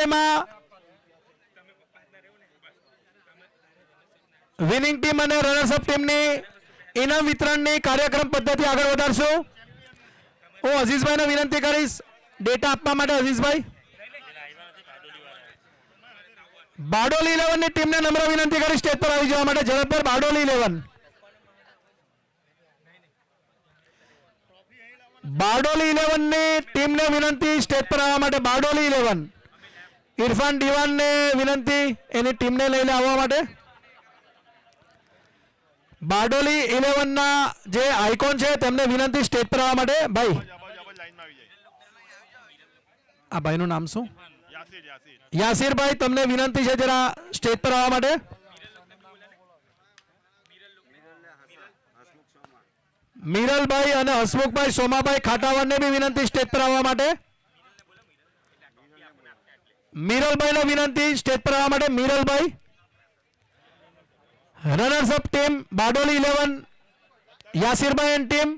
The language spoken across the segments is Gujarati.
એમાં વિનિંગ ટીમ અને રનર્સ અપ ટીમની ઇનામ વિતરણની કાર્યક્રમ પદ્ધતિ આગળ વધારશું. હું અઝીઝભાઈને વિનંતી કરીશ ડેટા આપવા માટે. અઝીઝભાઈ, બારડોલી 11 ની ટીમને નમ્ર વિનંતી કરી સ્ટેજ પર આવી જવા માટે. ઝડપભર બારડોલી 11. બારડોલી 11 ની ટીમને વિનંતી સ્ટેજ પર આવવા માટે. બારડોલી 11. ઇરફાન દિવાનને વિનંતી એની ટીમને લઈને આવવા માટે. બારડોલી 11 ના જે આઇકોન છે તેમને વિનંતી સ્ટેજ પર આવવા માટે. ભાઈ, આ ભાઈનું નામ શું? યાસીરભાઈ, તમને વિનંતી છે જરા સ્ટેજ પર આવવા માટે. મિરલભાઈ અને હસમુખભાઈ સોમાભાઈ ખાટાવાડને બી વિનંતી સ્ટેજ પર આવવા માટે. મિરલભાઈને વિનંતી સ્ટેજ પર આવવા માટે. મિરલભાઈ. રનર્સ અપ ટીમ બારડોલી 11, યાસીરભાઈ and team,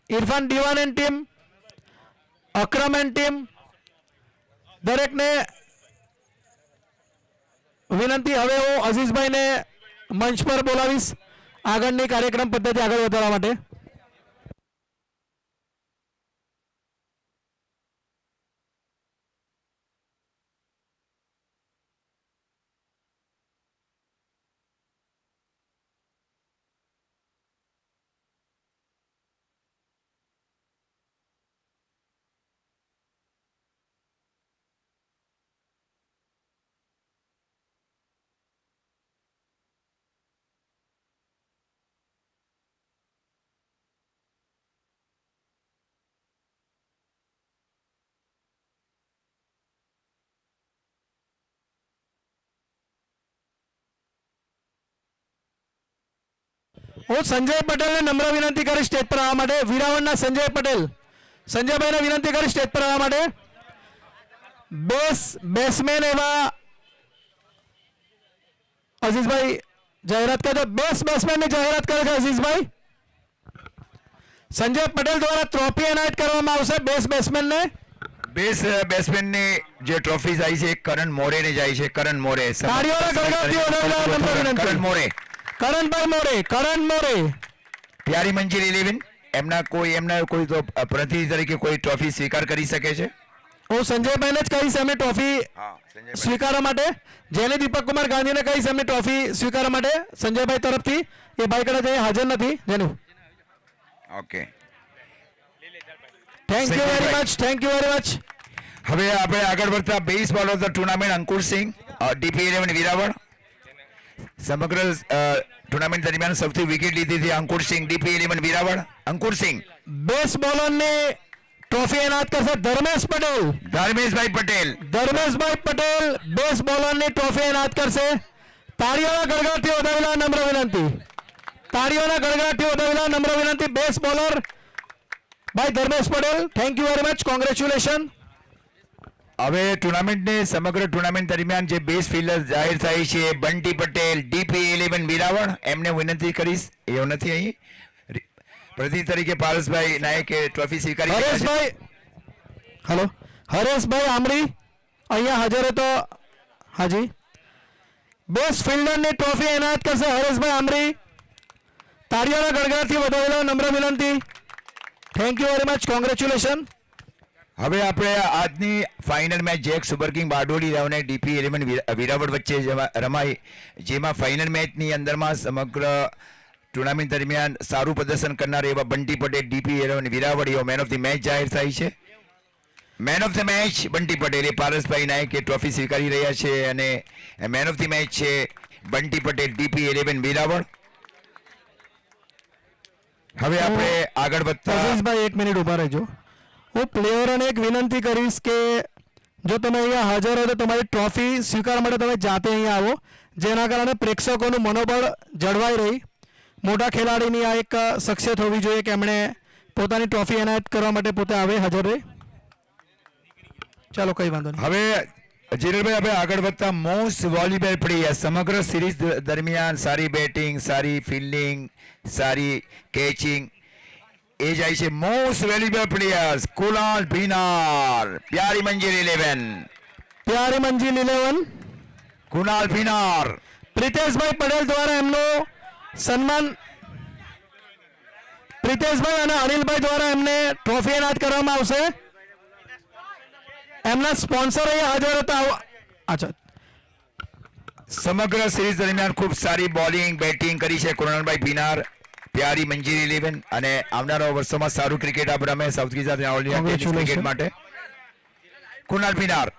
Irfan Diwan and team, Akram and team, દરેકને વિનંતી. હવે હું અઝીઝભાઈને મંચ પર બોલાવીશ આગળની કાર્યક્રમ પદ્ધતિ આગળ વધારવા માટે. હું સંજય પટેલને નમ્ર વિનંતી કરી સ્ટેજ પર આવવા માટે. વિરાવળના સંજય પટેલ, સંજયભાઈને વિનંતી કરી સ્ટેજ પર આવવા માટે. બેટ્સમેન એવા અઝીઝભાઈ જાહેરાત કરે. બેસ્ટ બેટ્સમેનની જાહેરાત કરે છે અઝીઝભાઈ. સંજય પટેલ દ્વારા ટ્રોફી એનાયત કરવામાં આવશે બેસ્ટ બેટ્સમેનને. બેસ્ટ બેટ્સમેનની જે ટ્રોફી જાય છે કરણ મોરેને જાય છે. કરણ મોરે, તાળીઓના ગણગણથી વધાવવા નમ્ર વિનંતી. કરણ મોરે, કરણભાઈ મોરે, કરણ મોરે. પ્યારી મંજિલ 11 એમના કોઈ તો પ્રતિનિધિ તરીકે કોઈ ટ્રોફી સ્વીકાર કરી શકે છે. હું સંજયભાઈને જ કહીશ એમની ટ્રોફી સ્વીકારવા માટે. જેને દીપક કુમાર ગાંધીને કહીશ એમની ટ્રોફી સ્વીકારવા માટે સંજયભાઈ તરફથી. એ ભાઈ કદાચ હાજર નથી. જેનું okay, thank you very much, thank you very much. હવે આપણે આગળ વધતા baseball of the tournament Ankur Singh, DP 11 Veraval. સમગ્ર ટુર્નામેન્ટ દરમિયાન સૌથી વિકેટ લીધી હતી અંકુર સિંહ, DP 11 વિરાવળ. અંકુર સિંહ બેસ્ટ બોલરની ટ્રોફી એનાયત કરશે ધર્મેશ પટેલ. ધર્મેશભાઈ પટેલ, ધર્મેશભાઈ પટેલ બેસ્ટ બોલરની ટ્રોફી એનાયત કરશે. તાળીઓના ગડગડાટથી વધાવેલા નમ્ર વિનંતી. તાળીઓના ગડગડાટથી વધાવેલા નમ્ર વિનંતી. બેસ્ટ બોલર ભાઈ Dharmesh Patel, thank you very much, congratulation. હવે સમગ્ર ટુર્નામેન્ટ દરમિયાન જે બેસ્ટ ફિલ્ડર જાહેર થાય છે બંટી પટેલ, DP 11 વિરાવળ. એમને વિનંતી કરીશ, એવું નથી અહીં પ્રતિનિધિ તરીકે પારસભાઈ નાયકે ટ્રોફી સ્વીકારી. હરેશભાઈ, હેલો, હરેશભાઈ આમરી અહીંયા હાજર હતો. હાજી, બેસ્ટ ફિલ્ડરની ટ્રોફી એનાયત કરશે હરેશભાઈ આમરી. તાળીઓના ગડગડાટથી વધાવેલા નમ્ર વિનંતી. Thank you very much, congratulation. હવે આપણે આજની final match Jack super king Bardoli અને DP 11 વિરાવળ વચ્ચે રમાઈ, જેમાં ફાઇનલ મેચની અંદરમાં સમગ્ર ટુર્નામેન્ટ દરમિયાન સારું પ્રદર્શન કરનાર એવા બંટી પટેલ, DP 11 વિરાવળ એવો મેન ઓફ ધ મેચ જાહેર થાય છે. Man of the match Bunty Patel, એ પારસભાઈ નાયકે ટ્રોફી સ્વીકારી રહ્યા છે અને મેન ઓફ ધ મેચ છે બંટી પટેલ, DP 11 વિરાવળ. હવે આપણે આગળ વધતા. અઝીઝભાઈ એક મિનિટ ઉભા રહેજો. હું પ્લેયરોને એક વિનંતી કરીશ કે જો તમે અહીંયા હાજર હો તો તમારી ટ્રોફી સ્વીકારવા માટે તમે જાતે અહીંયા આવો, જેના કારણે પ્રેક્ષકોનું મનોબળ જળવાઈ રહી. મોટા ખેલાડીની આ એક શખ્સિયત હોવી જોઈએ કે એમણે પોતાની ટ્રોફી એનાયત કરવા માટે પોતે આવે, હાજર રહે. ચાલો, કઈ વાંધો નહીં. હવે જીરલભાઈ આપણે આગળ વધતા મોસ્ટ વોલ્યુબલ પ્લેયર, સમગ્ર સિરીઝ દરમિયાન સારી બેટિંગ, સારી ફિલ્ડિંગ, સારી કેચિંગ, એ જાય છે મોસ્ટ વેલ્યુબલ પ્લેયર્સ કુલાલ ભીનાર, પ્યારી મંજિલ 11. પ્યારી મંજિલ 11 કુણાલ ભીનાર. પ્રિતેશભાઈ પટેલ દ્વારા એમનું સન્માન, પ્રિતેશભાઈ અને અનિલભાઈ દ્વારા એમને ટ્રોફી એનાયત કરવામાં આવશે. એમના સ્પોન્સર અહીંયા હાજર હતા. અચ્છા, સમગ્ર સિરીઝ દરમિયાન ખૂબ સારી બોલિંગ બેટિંગ કરી છે કુણાલભાઈ ભીનાર, પ્યારી મંજીર 11, અને આવનારા વર્ષોમાં સારું ક્રિકેટ આપ રમે south Gujarat all India tennis cricket માટે. કુણાલ ભીનાર.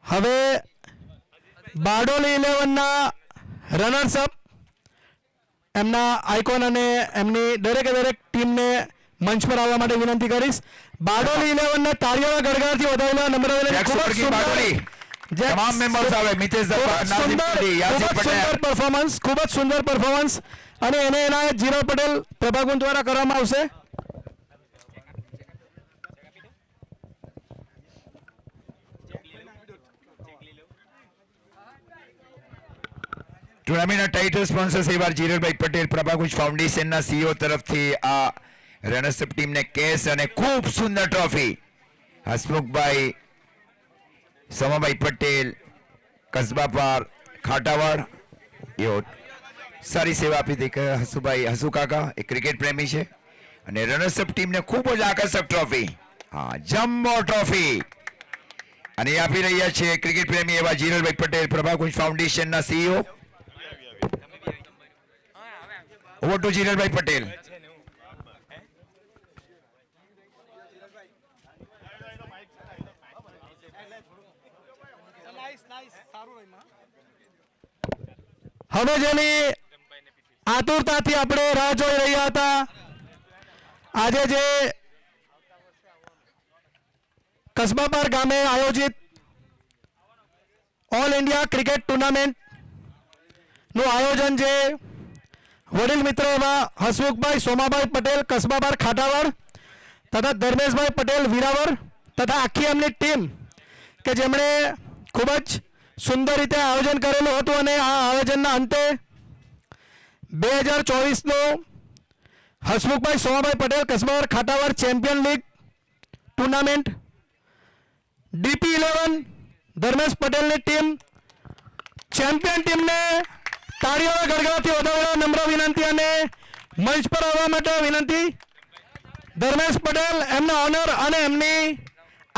હવે બારડોલી 11 ના રનર્સ અપ એમના આઇકોન અને એમની દરેકે દરેક ટીમને મંચ પર આવવા માટે વિનંતી કરીશ. બારડોલી 11 ને તાળીઓના ગડગડાટથી વધાવેલા નમ્ર જેક સુપરકિંગ બારડોલી. તમામ મેમ્બર્સ આવે. મિતેશ દરબાર, નાઝિમ પટેલ, યાસિર પટેલ. પરફોર્મન્સ, ખૂબ જ સુંદર પરફોર્મન્સ, અને એને એનાયત જીરલ પટેલ પ્રભાકુંજ દ્વારા કરવામાં આવશે. ટુર્નામેન્ટના ટાઇટલ સ્પોન્સર સેવાર જીરલભાઈ પટેલ, પ્રભાકુંજ ફાઉન્ડેશનના સીઈઓ તરફથી આ રનર્સઅપ ટીમને કેસ અને ખૂબ સુંદર ટ્રોફી હસમુખભાઈ, સોમાભાઈ પટેલ, કસ્બા પાર, ખાટાવાડ. એવો સારી સેવા આપી હતી હસુભાઈ, હસુ કાકા એક ક્રિકેટ પ્રેમી છે, અને રનર્સઅપ ટીમને ખૂબ જ આકર્ષક ટ્રોફી, હા જમ્બો ટ્રોફી, અને એ આપી રહ્યા છે ક્રિકેટ પ્રેમી એવા જીરલભાઈ પટેલ, પ્રભાકુંજ ફાઉન્ડેશનના સીઈઓ. ઓવર ટુ જીરલભાઈ પટેલ. હવે જેની આતુરતાથી આપણે રાહ જોઈ રહ્યા હતા, આજે જે કસ્બાપાર ગામે આયોજિત ઓલ ઇન્ડિયા ક્રિકેટ ટુર્નામેન્ટ નું આયોજન છે વડીલ મિત્ર એવા હસમુખભાઈ સોમાભાઈ પટેલ કસ્બાપાર ખાટાવાડ તથા ધર્મેશભાઈ પટેલ વિરાવર તથા આખી એમની ટીમ કે જેમણે ખૂબ જ સુંદર રીતે આયોજન કરેલું હતું, અને આ આયોજનના અંતે 2024નો હસમુખભાઈ સોમાભાઈ Patel Kasbapar Khatawad champion league tournament DP 11 Dharmesh પટેલની ટીમ ચેમ્પિયન ટીમને તાળીઓના ગડગડાટથી વધાવવા નમ્ર વિનંતી, અને મંચ પર આવવા માટે વિનંતી. ધર્મેશ પટેલ એમના ઓનર અને એમની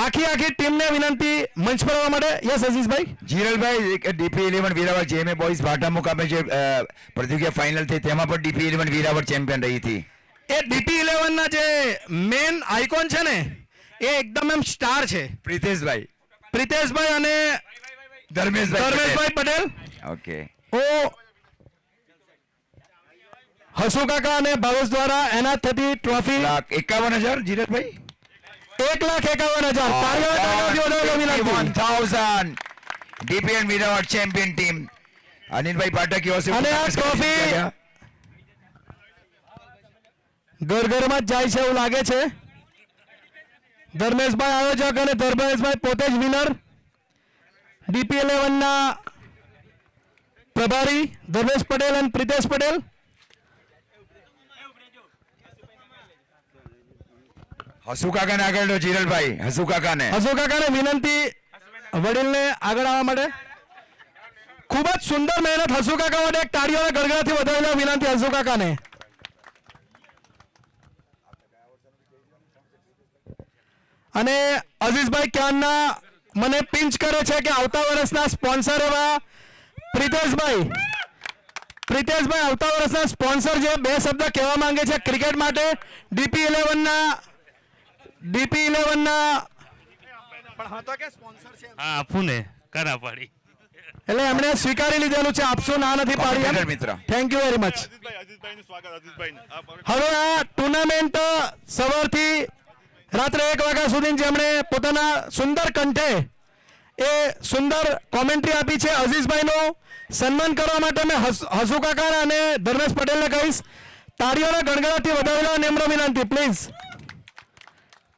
આખી ટીમને વિનંતી મંચ પર આવવા માટે. યસ અઝીઝભાઈ. જીરલભાઈ, ડીપી 11 વીરાવર જેએમએ બોયઝ ભાટા મુકામે જે પ્રતિયોગિતા ફાઇનલ થઈ તેમાં પણ ડીપી 11 વીરાવર ચેમ્પિયન રહી હતી. એ ડીપી 11 ના જે મેન આઇકોન છે ને એ એકદમ એમ સ્ટાર છે પ્રિતેશભાઈ અને ધર્મેશભાઈ પટેલ. ઓકે. ઓ હસુ કાકા અને ભાવેશ દ્વારા એનાયત થતી ટ્રોફી 51,000 જીરલભાઈ. 1,51,000 તાળીઓના ગડગડાટથી વધાવવા વિનંતી. 1,000 ડીપીએન વીરાવર ચેમ્પિયન ટીમ અનિલભાઈ પાઠક અને આ ટ્રોફી ઘરમાં જ જાય છે એવું લાગે છે. ધર્મેશભાઈ આયોજક અને ધર્મેશભાઈ પોતે જ વિનર. ડીપી 11 ના પ્રભારી ધર્મેશ પટેલ અને પ્રિતેશ પટેલ. હસુ કાકાને આગળ લો જીરલભાઈ. હસુ કાકાને વિનંતી વડીલને આગળ આવવા માટે. ખૂબ જ સુંદર મહેનત હસુ કાકા માટે. એક તાળીઓના ગડગડાટથી વધાવેલા વિનંતી હસુ કાકાને. અને અઝીઝભાઈ ક્યાંના મને પિંચ કરે છે કે આવતા વર્ષના સ્પોન્સર એવા પ્રિતેશભાઈ આવતા વર્ષના સ્પોન્સર જે બે શબ્દ કહેવા માંગે છે ક્રિકેટ માટે. ડીપી 11 ના પણ હતો કે સ્પોન્સર છે. હા આપું ને કરા પાડી એટલે એમણે સ્વીકારી લીધેલું છે, આપશું ના નથી પાડી. મિત્ર થેન્ક યુ વેરી મચ. હવે આ ટુર્નામેન્ટ સવારથી રાત્રે 1 વાગ્યા સુધી જેમણે પોતાના સુંદર કંઠે એ સુંદર કોમેન્ટ્રી આપી છે, અઝીઝભાઈનું સન્માન કરવા માટે મેં હસુ કાકા અને ધર્મેશ પટેલને કહીશ તાળીઓના ગડગડાટથી વધાવેલા નમ્ર વિનંતી please.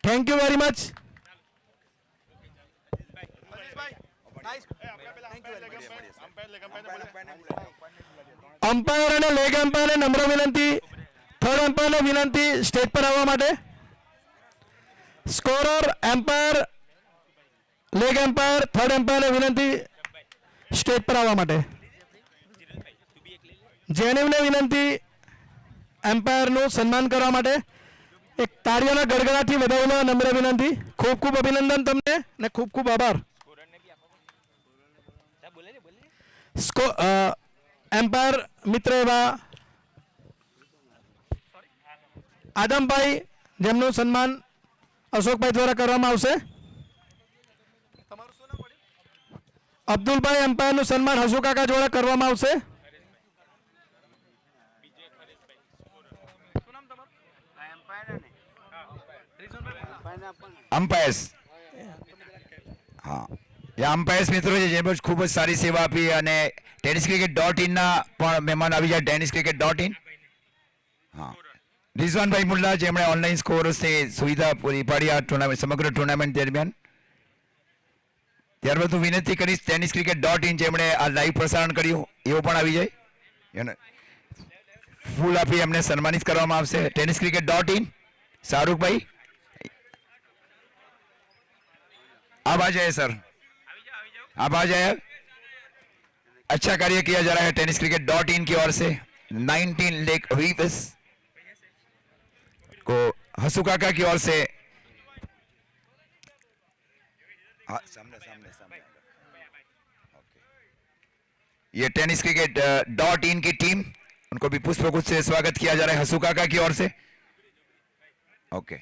Thank you very much. Umpire અને લેગ એમ્પાયરને નમ્ર વિનંતી, થર્ડ એમ્પાયરને વિનંતી સ્ટેજ પર આવવા માટે. સ્કોરર, એમ્પાયર, લેગ એમ્પાયર, થર્ડ એમ્પાયરને વિનંતી સ્ટેજ પર આવવા માટે. જેનીવને વિનંતી એમ્પાયરનું સન્માન કરવા માટે. એક તાળીઓના ગડગડાટથી વધાવવા નમ્ર વિનંતી. ખૂબ ખૂબ અભિનંદન તમને અને ખૂબ ખૂબ આભાર. એમ્પાયર મિત્ર એવા આદમભાઈ, જેમનું સન્માન અશોકભાઈ દ્વારા કરવામાં આવશે. અબ્દુલભાઈ, એમ્પાયરનું સન્માન હસુ કાકા દ્વારા કરવામાં આવશે. અમ્પાયર્સ, હા, એ અમ્પાયર્સ મિત્રો છે જે ખૂબ જ સારી સેવા આપી અને tenniscricket.in ના પણ મહેમાન આવી જાય. tenniscricket.in, હા, રિઝવાનભાઈ મુલ્લા જેમણે ઓનલાઈન સ્કોર્સની સુવિધા પૂરી પાડી આ ટુર્નામેન્ટ, સમગ્ર ટુર્નામેન્ટ દરમિયાન. ત્યારબાદ હું વિનંતી કરીશ tenniscricket.in જેમણે આ લાઈવ પ્રસારણ કર્યું એવો પણ આવી જાય. એને ફૂલ આપી એમને સન્માનિત કરવામાં આવશે. tenniscricket.in, શાહરુખભાઈ आप आ जाए सर, आप आ जाए. अच्छा कार्य किया जा रहा है tenniscricket.in की ओर से. 19 लेग व्यूअर्स को हसू काका की ओर से, हाँ, सामने सामने सामने, ओके, ये tenniscricket.in की टीम, उनको भी पुष्पगुच्छ से स्वागत किया जा रहा है हसू काका की ओर से. ओके,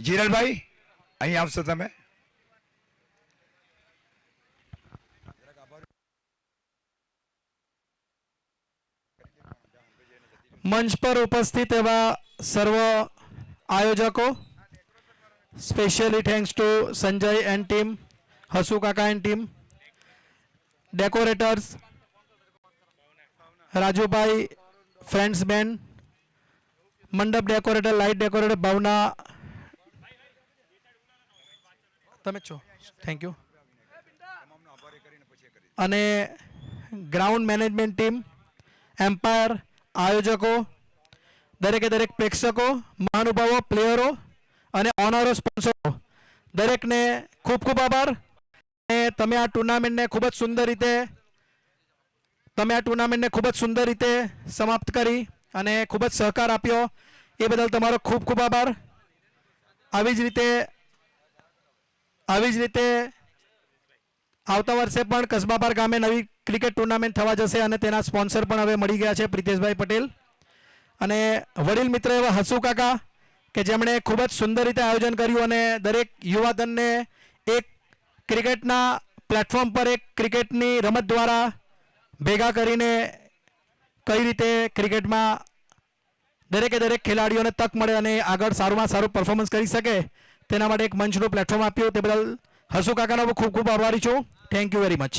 જીરલભાઈ અહીં આવશો તમે. મંચ પર ઉપસ્થિત એવા સર્વ આયોજકો, specially thanks to Sanjay and team, Hasu કાકા એન્ડ ટીમ, ડેકોરેટર્સ રાજુભાઈ, ફ્રેન્ડ્સ બેન્ડ, મંડપ ડેકોરેટર, લાઇટ ડેકોરેટર ભાવના, તમે છો, થેન્ક યુ, અને ગ્રાઉન્ડ મેનેજમેન્ટ ટીમ, એમ્પાયર, આયોજકો, દરેકે દરેક પ્રેક્ષકો, મહાનુભાવો, પ્લેયરો અને ઓનરો, સ્પોન્સરો, દરેકને ખૂબ ખૂબ આભાર. અને તમે આ ટુર્નામેન્ટને ખૂબ જ સુંદર રીતે સમાપ્ત કરી અને ખૂબ જ સહકાર આપ્યો એ બદલ તમારો ખૂબ ખૂબ આભાર. આવી જ રીતે આવતા વર્ષે પણ કસબાપાર ગામે નવી ક્રિકેટ ટુર્નામેન્ટ થવા જશે અને તેના સ્પોન્સર પણ હવે મળી ગયા છે, પ્રિતેશભાઈ પટેલ અને વડીલ મિત્ર એવા હસુ કાકા કે જેમણે ખૂબ જ સુંદર રીતે આયોજન કર્યું અને દરેક યુવાધનને એક ક્રિકેટના પ્લેટફોર્મ પર એક ક્રિકેટની રમત દ્વારા ભેગા કરીને કઈ રીતે ક્રિકેટમાં દરેકે દરેક ખેલાડીઓને તક મળે અને આગળ સારુંમાં સારું પરફોર્મન્સ કરી શકે તેના માટે એક મંચનું પ્લેટફોર્મ આપ્યું. તે બદલ હસુ કાકાનો ખૂબ ખૂબ આભારી છું. Thank you very much.